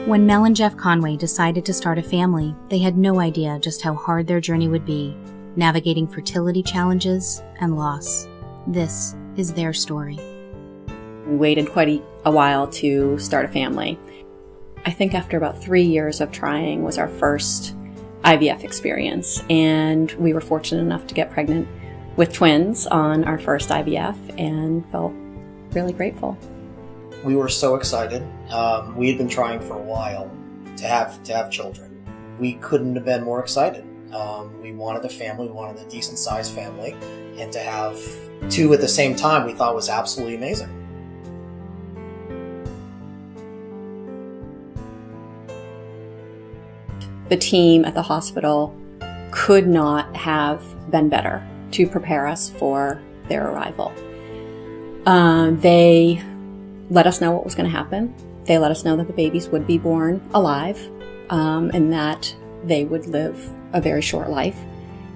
When Mel and Jeff Conway decided to start a family, they had no idea just how hard their journey would be, navigating fertility challenges and loss. This is their story. We waited quite a while to start a family. I think after about 3 years of trying was our first IVF experience, and we were fortunate enough to get pregnant with twins on our first IVF and felt really grateful. We were so excited. We had been trying for a while to have children. We couldn't have been more excited. We wanted a family, we wanted a decent sized family, and to have two at the same time we thought was absolutely amazing. The team at the hospital could not have been better to prepare us for their arrival. They let us know what was going to happen. They let us know that the babies would be born alive, and that they would live a very short life,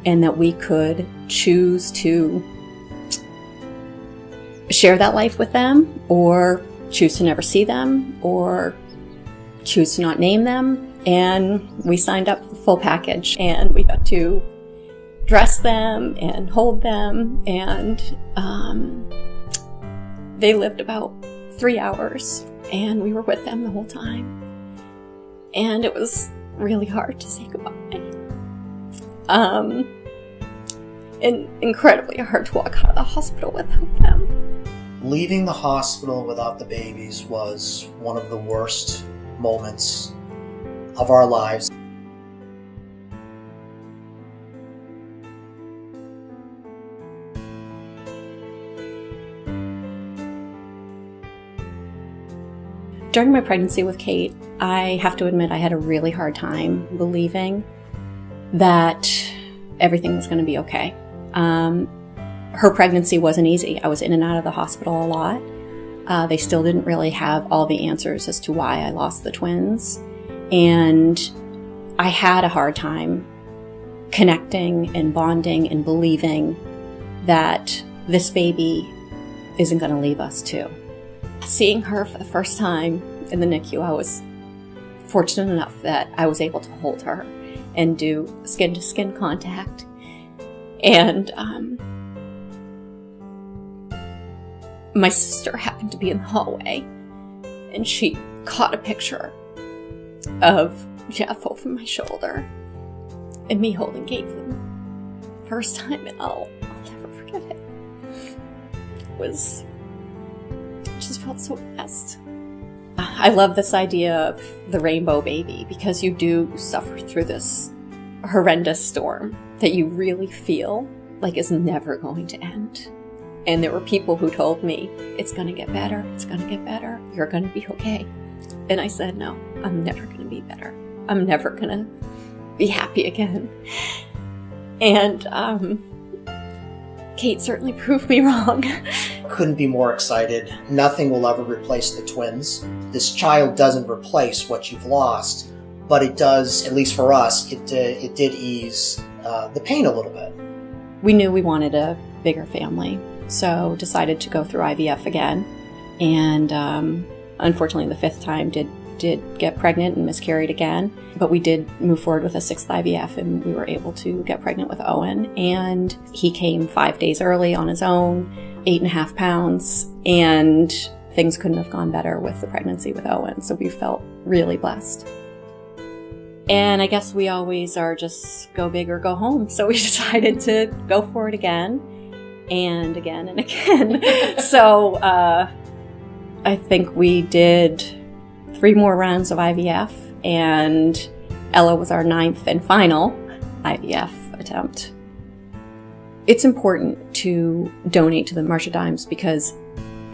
and that we could choose to share that life with them, or choose to never see them, or choose to not name them. And we signed up for the full package, and we got to dress them and hold them, and they lived about 3 hours, and we were with them the whole time. And it was really hard to say goodbye. And incredibly hard to walk out of the hospital without them. Leaving the hospital without the babies was one of the worst moments of our lives. During my pregnancy with Kate, I have to admit I had a really hard time believing that everything was going to be okay. Her pregnancy wasn't easy. I was in and out of the hospital a lot. They still didn't really have all the answers as to why I lost the twins. And I had a hard time connecting and bonding and believing that this baby isn't going to leave us too. Seeing her for the first time in the NICU, I was fortunate enough that I was able to hold her and do skin-to-skin contact. And my sister happened to be in the hallway, and she caught a picture of Jeff over my shoulder and me holding Kate for the first time, and I'll never forget it. It just felt so blessed. I love this idea of the rainbow baby, because you do suffer through this horrendous storm that you really feel like is never going to end. And there were people who told me, it's going to get better, it's going to get better, you're going to be okay. And I said, no, I'm never going to be better. I'm never going to be happy again. And Kate certainly proved me wrong. Couldn't be more excited. Nothing will ever replace the twins. This child doesn't replace what you've lost, but it does, at least for us, it did ease the pain a little bit. We knew we wanted a bigger family, so decided to go through IVF again. And unfortunately, the fifth time did get pregnant and miscarried again. But we did move forward with a sixth IVF, and we were able to get pregnant with Owen. And he came 5 days early on his own, 8.5 pounds, and things couldn't have gone better with the pregnancy with Owen. So we felt really blessed. And I guess we always are just go big or go home. So we decided to go for it again and again and again. So I think we did 3 more rounds of IVF, and Ella was our 9th and final IVF attempt. It's important to donate to the March of Dimes because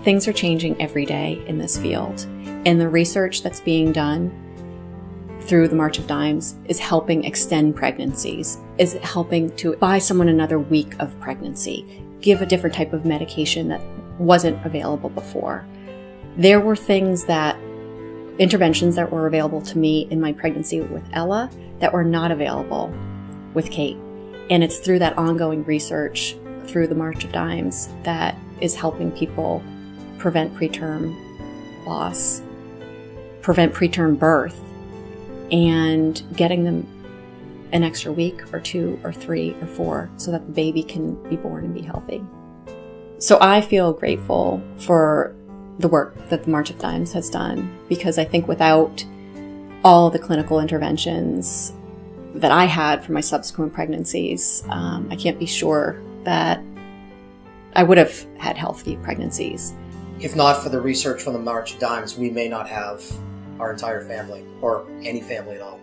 things are changing every day in this field, and the research that's being done through the March of Dimes is helping extend pregnancies, is helping to buy someone another week of pregnancy, give a different type of medication that wasn't available before. There were interventions that were available to me in my pregnancy with Ella that were not available with Kate. And it's through that ongoing research, through the March of Dimes, that is helping people prevent preterm loss. prevent preterm birth and getting them an extra week or 2 or 3 or 4 so that the baby can be born and be healthy. So I feel grateful for the work that the March of Dimes has done, because I think without all the clinical interventions that I had for my subsequent pregnancies, I can't be sure that I would have had healthy pregnancies. If not for the research from the March of Dimes, we may not have our entire family or any family at all.